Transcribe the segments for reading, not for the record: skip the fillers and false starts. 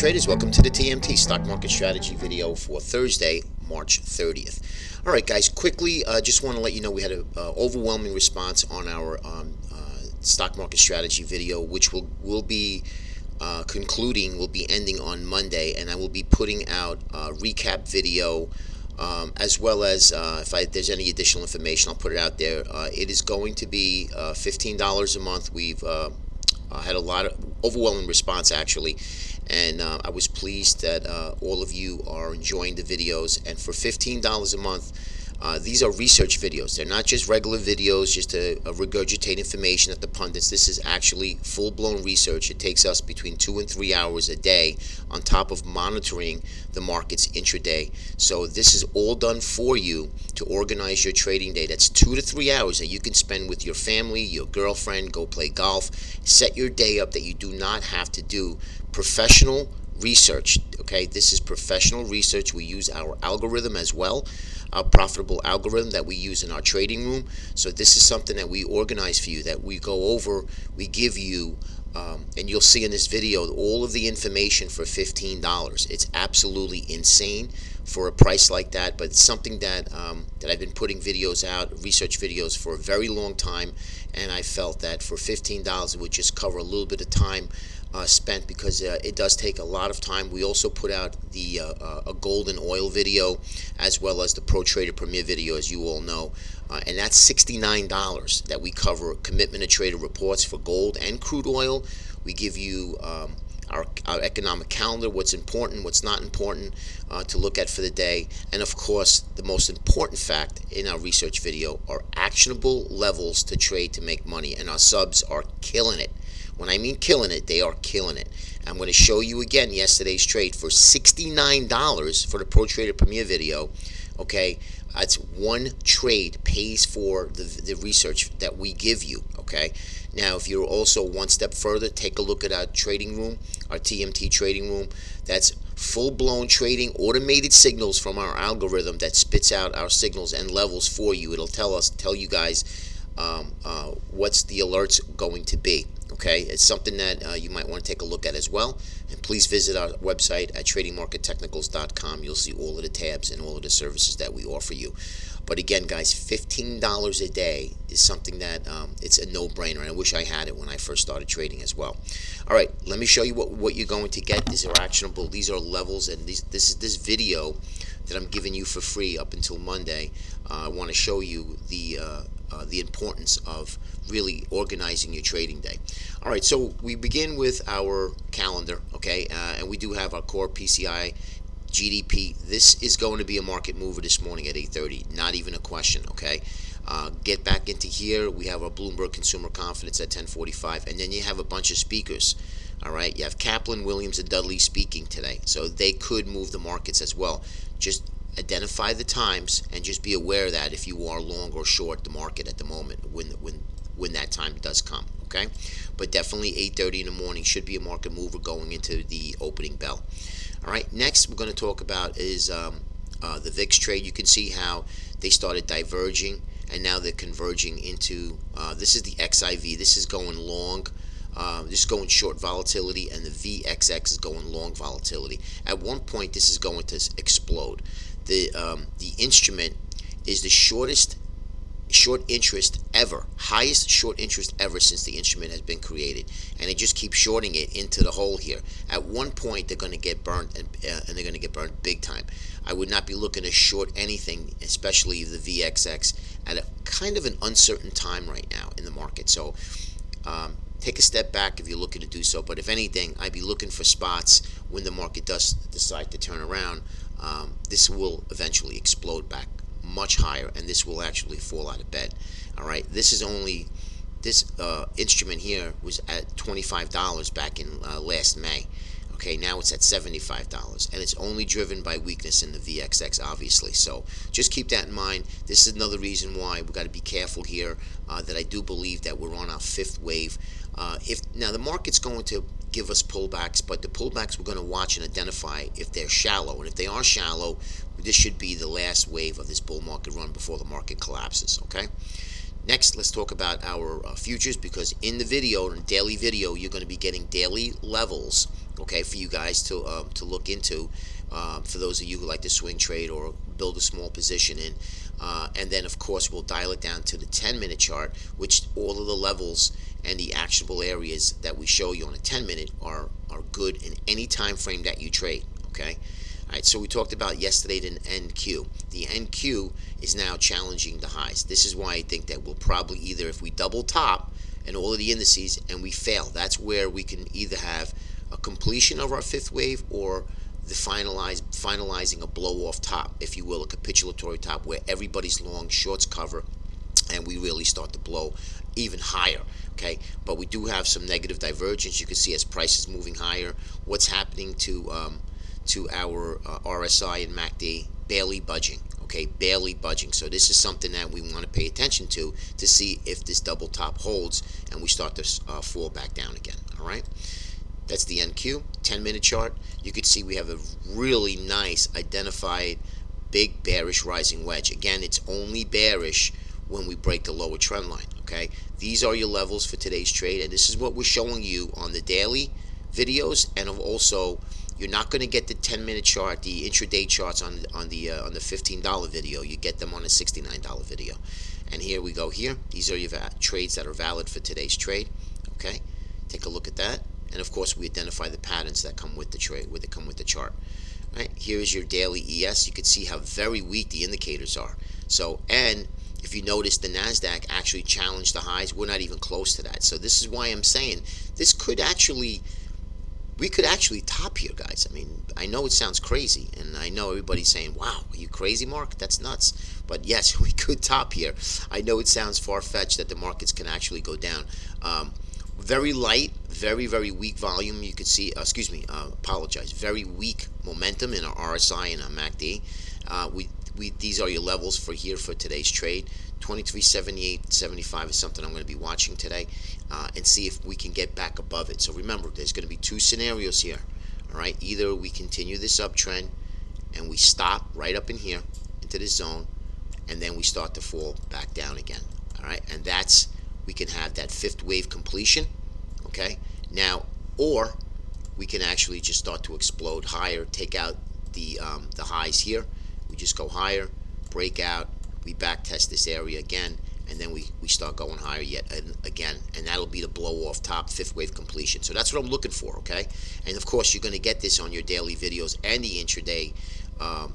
traders, welcome to the TMT stock market strategy video for Thursday, March 30th. All right, guys, quickly, just want to let you know we had an overwhelming response on our stock market strategy video, which will be concluding, will be ending on Monday, and I will be putting out a recap video as well as if there's any additional information, I'll put it out there. It is going to be $15 a month. We've had a lot of overwhelming response actually, and I was pleased that all of you are enjoying the videos. And for $15 a month, these are research videos. They're not just regular videos just to regurgitate information at the pundits. This is actually full-blown research. It takes us between 2 and 3 hours a day on top of monitoring the markets intraday. So this is all done for you to organize your trading day. That's 2 to 3 hours that you can spend with your family, your girlfriend, go play golf. Set your day up that you do not have to do professional research. Okay, this is professional research. We use our algorithm as well, our profitable algorithm that we use in our trading room. So this is something that we organize for you, that we go over, we give you, and you'll see in this video all of the information for $15. It's absolutely insane for a price like that, but it's something that that I've been putting videos out, research videos, for a very long time, and I felt that for $15 it would just cover a little bit of time spent, because it does take a lot of time. We also put out the a gold and oil video, as well as the Pro Trader Premier video, as you all know, and that's $69 that we cover commitment to trader reports for gold and crude oil. We give you our economic calendar, what's important, what's not important to look at for the day, and of course the most important fact in our research video are actionable levels to trade to make money, and our subs are killing it. When I mean killing it, they are killing it. I'm going to show you again yesterday's trade for $69 for the Pro Trader Premier video. Okay, that's one trade pays for the research that we give you. Okay, now if you're also one step further, take a look at our trading room, our TMT trading room. That's full-blown trading, automated signals from our algorithm that spits out our signals and levels for you. It'll tell you guys what's the alerts going to be. Okay, it's something that you might want to take a look at as well. And please visit our website at tradingmarkettechnicals.com. You'll see all of the tabs and all of the services that we offer you. But again, guys, $15 a day is something that it's a no-brainer, and I wish I had it when I first started trading as well. All right, let me show you what you're going to get. These are actionable. These are levels, and this video that I'm giving you for free up until Monday. I want to show you the importance of really organizing your trading day. All right, so we begin with our calendar, okay, and we do have our core PCI GDP. This is going to be a market mover this morning at 8:30, not even a question. Okay, get back into here. We have our Bloomberg Consumer Confidence at 10:45, and then you have a bunch of speakers. All right, you have Kaplan, Williams, and Dudley speaking today, so they could move the markets as well. Just identify the times and just be aware that if you are long or short the market at the moment when that time does come. Okay, but definitely 8:30 in the morning should be a market mover going into the opening bell. All right, next we're going to talk about is the VIX trade. You can see how they started diverging and now they're converging into this is the XIV. This is going long. This is going short volatility, and the VXX is going long volatility. At one point, this is going to explode. The instrument is the short interest ever, highest short interest ever since the instrument has been created, and it just keeps shorting it into the hole here. At one point, they're going to get burned, and they're going to get burned big time. I would not be looking to short anything, especially the VXX, at a kind of an uncertain time right now in the market. So take a step back if you're looking to do so. But if anything, I'd be looking for spots when the market does decide to turn around. This will eventually explode back much higher, and this will actually fall out of bed. All right, this instrument here was at $25 back in last May. Okay, now it's at $75, and it's only driven by weakness in the VXX, obviously. So just keep that in mind. This is another reason why we've got to be careful here, that I do believe that we're on our fifth wave. Now the market's going to give us pullbacks, but the pullbacks we're going to watch and identify if they're shallow. And if they are shallow, this should be the last wave of this bull market run before the market collapses. Okay. Next, let's talk about our futures, because in the video, in the daily video, you're going to be getting daily levels, okay, for you guys to look into, for those of you who like to swing trade or build a small position in. And then, of course, we'll dial it down to the 10-minute chart, which all of the levels and the actionable areas that we show you on a 10-minute are good in any time frame that you trade, okay? All right, so we talked about yesterday the NQ. The NQ is now challenging the highs. This is why I think that we'll probably either, if we double top in all of the indices and we fail, that's where we can either have a completion of our fifth wave or the finalizing a blow off top, if you will, a capitulatory top where everybody's long, shorts cover, and we really start to blow even higher. Okay, but we do have some negative divergence. You can see as prices moving higher, what's happening to our RSI and MACD, barely budging. Okay, barely budging. So this is something that we want to pay attention to see if this double top holds and we start to fall back down again. All right, that's the NQ 10-minute chart. You can see we have a really nice identified big bearish rising wedge. Again, it's only bearish when we break the lower trend line. Okay, these are your levels for today's trade, and this is what we're showing you on the daily videos. And also, you're not going to get the 10-minute chart, the intraday charts on the $15 video. You get them on a $69 video. And here we go. Here, these are your trades that are valid for today's trade. Okay, take a look at that. And of course, we identify the patterns that come with the trade, where they come with the chart. Right, here is your daily ES. You can see how very weak the indicators are. So, and if you notice, the NASDAQ actually challenged the highs. We're not even close to that. So this is why I'm saying this could actually, we could actually top here, guys. I mean, I know it sounds crazy, and I know everybody's saying, wow, are you crazy, Mark? That's nuts. But yes, we could top here. I know it sounds far-fetched that the markets can actually go down. Very light, very, very weak volume. You could see, apologize, very weak momentum in our RSI and our MACD. These are your levels for here for today's trade. 23.78.75 is something I'm going to be watching today, and see if we can get back above it. So remember, there's going to be two scenarios here. All right, either we continue this uptrend and we stop right up in here into this zone, and then we start to fall back down again. All right, and that's, we can have that fifth wave completion. Okay, now, or we can actually just start to explode higher, take out the highs here. We just go higher, break out, we back test this area again, and then we start going higher yet again, and that'll be the blow off top, fifth wave completion. So that's what I'm looking for. Okay, and of course you're going to get this on your daily videos and the intraday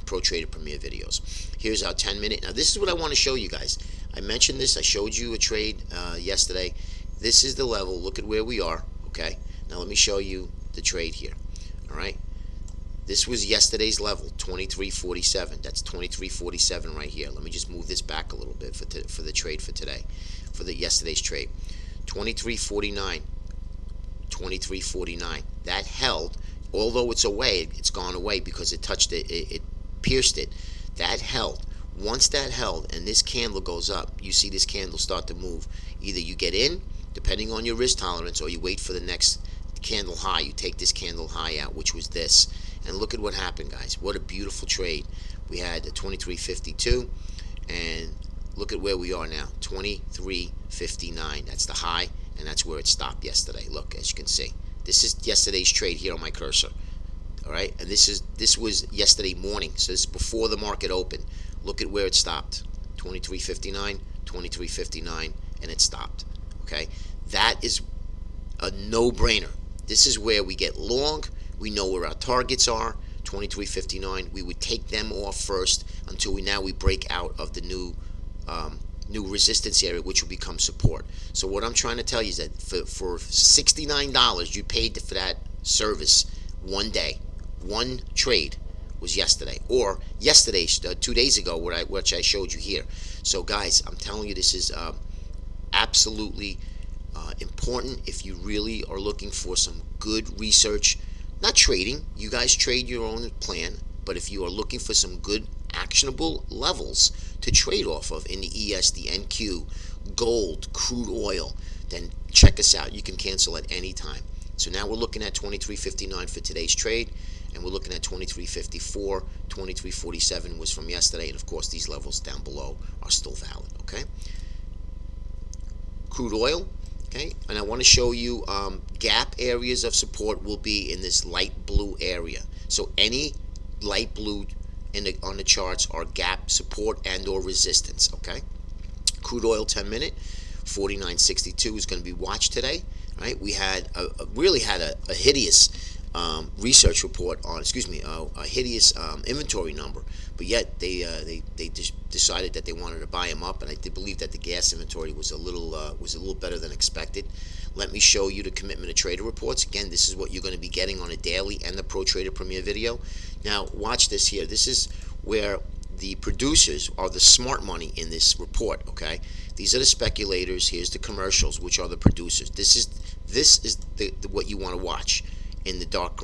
Pro Trader Premier videos. Here's our 10-minute. Now this is what I want to show you guys. I mentioned this. I showed you a trade yesterday. This is the level. Look at where we are. Okay, now let me show you the trade here. All right, this was yesterday's level, 23.47. That's 23.47 right here. Let me just move this back a little bit for the trade for today, for the yesterday's trade. 23.49, 23.49. That held, although it's away, it's gone away because it touched it, it pierced it. That held. Once that held and this candle goes up, you see this candle start to move. Either you get in, depending on your risk tolerance, or you wait for the next candle high. You take this candle high out, which was this. And look at what happened, guys. What a beautiful trade. We had the 23.52, and look at where we are now, 23.59. That's the high, and that's where it stopped yesterday. Look, as you can see, this is yesterday's trade here on my cursor. All right, and this was yesterday morning, so this is before the market opened. Look at where it stopped, 23.59, 23.59, and it stopped. Okay, that is a no-brainer. This is where we get long. We know where our targets are, 23.59. We would take them off first until we break out of the new resistance area, which will become support. So what I'm trying to tell you is that for $69 you paid for that service one day, one trade was yesterday, or yesterday, 2 days ago, which I showed you here. So guys, I'm telling you, this is absolutely important if you really are looking for some good research. Not trading, you guys trade your own plan, but if you are looking for some good actionable levels to trade off of in the ES, the NQ, gold, crude oil, then check us out. You can cancel at any time. So now we're looking at 23.59 for today's trade, and we're looking at 23.54, 23.47 was from yesterday, and of course these levels down below are still valid. Okay, crude oil. Okay, and I want to show you gap areas of support will be in this light blue area. So any light blue on the charts are gap support and or resistance. Okay, crude oil 10-minute 49.62 is going to be watched today. Right, we had really had a hideous research report on, a hideous inventory number, but yet they decided that they wanted to buy them up, and I did believe that the gas inventory was a little better than expected. Let me show you the commitment of trader reports. Again, this is what you're going to be getting on a daily and the Pro Trader Premier video. Now watch this here. This is where the producers are the smart money in this report. Okay, these are the speculators. Here's the commercials, which are the producers. This is what you want to watch in the dark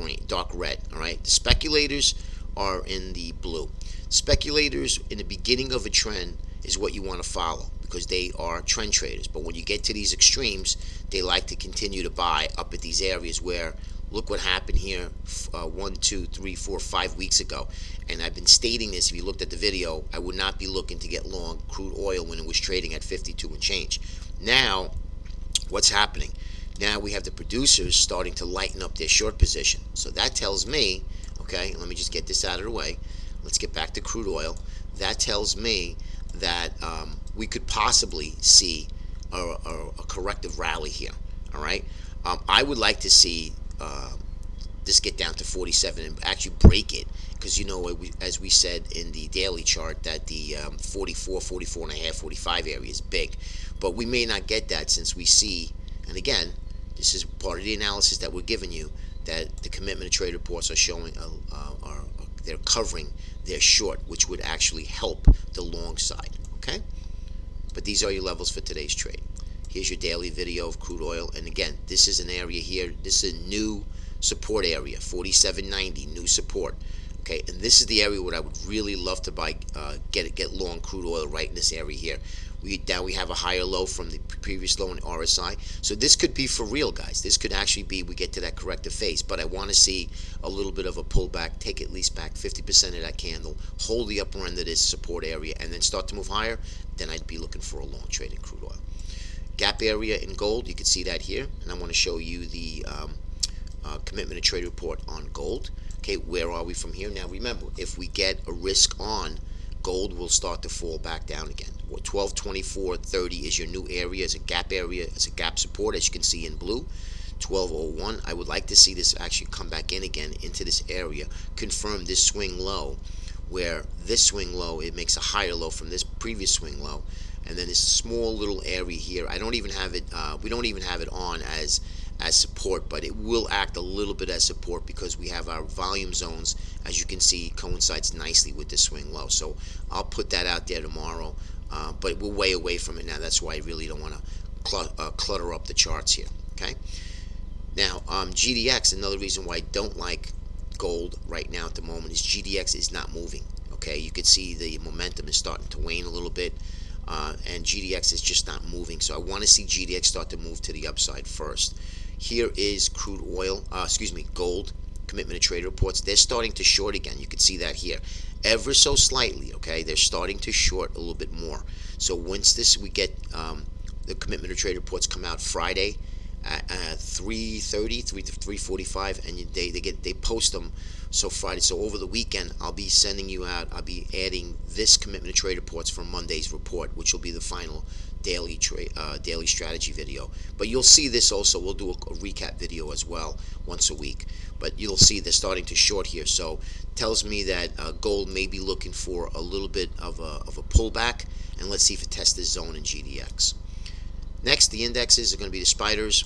red. All right, the speculators are in the blue. Speculators in the beginning of a trend is what you want to follow because they are trend traders. But when you get to these extremes, they like to continue to buy up at these areas where, look what happened here 1, 2, 3, 4, 5 weeks ago. And I've been stating this. If you looked at the video, I would not be looking to get long crude oil when it was trading at 52 and change. Now, what's happening? Now we have the producers starting to lighten up their short position. So that tells me, okay, let me just get this out of the way. Let's get back to crude oil. That tells me that we could possibly see a corrective rally here. All right. I would like to see this get down to 47 and actually break it, because as we said in the daily chart that the 44, 44 and a half, 45 area is big, but we may not get that since we see, and again, this is part of the analysis that we're giving you, that the commitment of trade reports are showing they're covering their short, which would actually help the long side. Okay, but these are your levels for today's trade. Here's your daily video of crude oil, and again, this is an area here. This is a new support area, 47.90, new support. Okay, and this is the area where I would really love to buy, get long crude oil right in this area here. Now we have a higher low from the previous low in RSI, so this could be for real, guys. This could actually be we get to that corrective phase, but I want to see a little bit of a pullback, take at least back 50% of that candle, hold the upper end of this support area, and then start to move higher. Then I'd be looking for a long trade in crude oil. Gap area in gold, you can see that here, and I want to show you the commitment of trade report on gold. Okay, where are we from here? Now remember, if we get a risk on, gold will start to fall back down again. 12.24.30 is your new area, as a gap support, as you can see in blue. 12.01, I would like to see this actually come back in again into this area, confirm this swing low, where this swing low, it makes a higher low from this previous swing low, and then this small little area here, I don't even have it, we don't even have it on as support, but it will act a little bit as support because we have our volume zones, as you can see, coincides nicely with the swing low. So I'll put that out there tomorrow, but we're way away from it now. That's why I really don't want to clutter up the charts here. Okay. Now GDX, another reason why I don't like gold right now at the moment is GDX is not moving. Okay, you can see the momentum is starting to wane a little bit. And GDX is just not moving, so I want to see GDX start to move to the upside first. Here is crude oil, gold, commitment of trade reports. They're starting to short again. You can see that here, ever so slightly. Okay, they're starting to short a little bit more. So once we get the commitment of trade reports come out Friday at 3:30, 3:45, and they post them. So Friday, so over the weekend, I'll be sending you out. I'll be adding this commitment of trade reports from Monday's report, which will be the final daily strategy video. But you'll see this also. We'll do a recap video as well once a week. But you'll see they're starting to short here. So tells me that gold may be looking for a little bit of a pullback, and let's see if it tests this zone in GDX. Next, the indexes are going to be the spiders.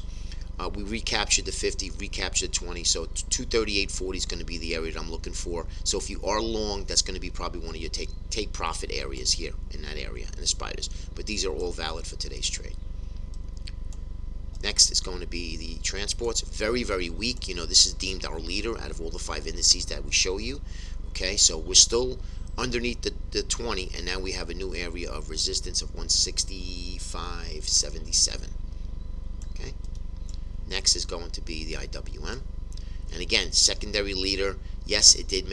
We recaptured the 50, recaptured the 20, so 238.40 is going to be the area that I'm looking for. So if you are long, that's going to be probably one of your take profit areas here in that area, in the spiders. But these are all valid for today's trade. Next is going to be the transports. Very, very weak. This is deemed our leader out of all the 5 indices that we show you. Okay, so we're still underneath the 20, and now we have a new area of resistance of 165.77. Okay. Next is going to be the IWM, and again, secondary leader. Yes, it did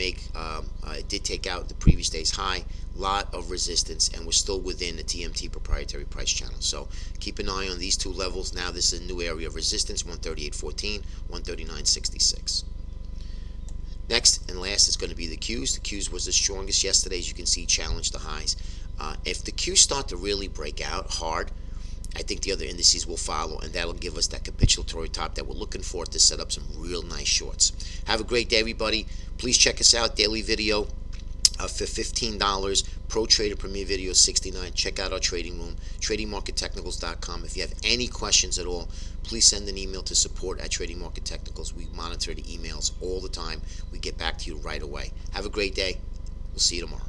take out the previous day's high. lot of resistance, and we're still within the TMT proprietary price channel. So keep an eye on these two levels. Now this is a new area of resistance, 138.14, 139.66. Next and last is going to be the Qs. The Qs was the strongest yesterday. As you can see, challenged the highs. If the Qs start to really break out hard, I think the other indices will follow, and that'll give us that capitulatory top that we're looking for to set up some real nice shorts. Have a great day, everybody. Please check us out. Daily video for $15. Pro Trader Premier Video $69. Check out our trading room, tradingmarkettechnicals.com. If you have any questions at all, please send an email to support at Trading Market Technicals. We monitor the emails all the time. We get back to you right away. Have a great day. We'll see you tomorrow.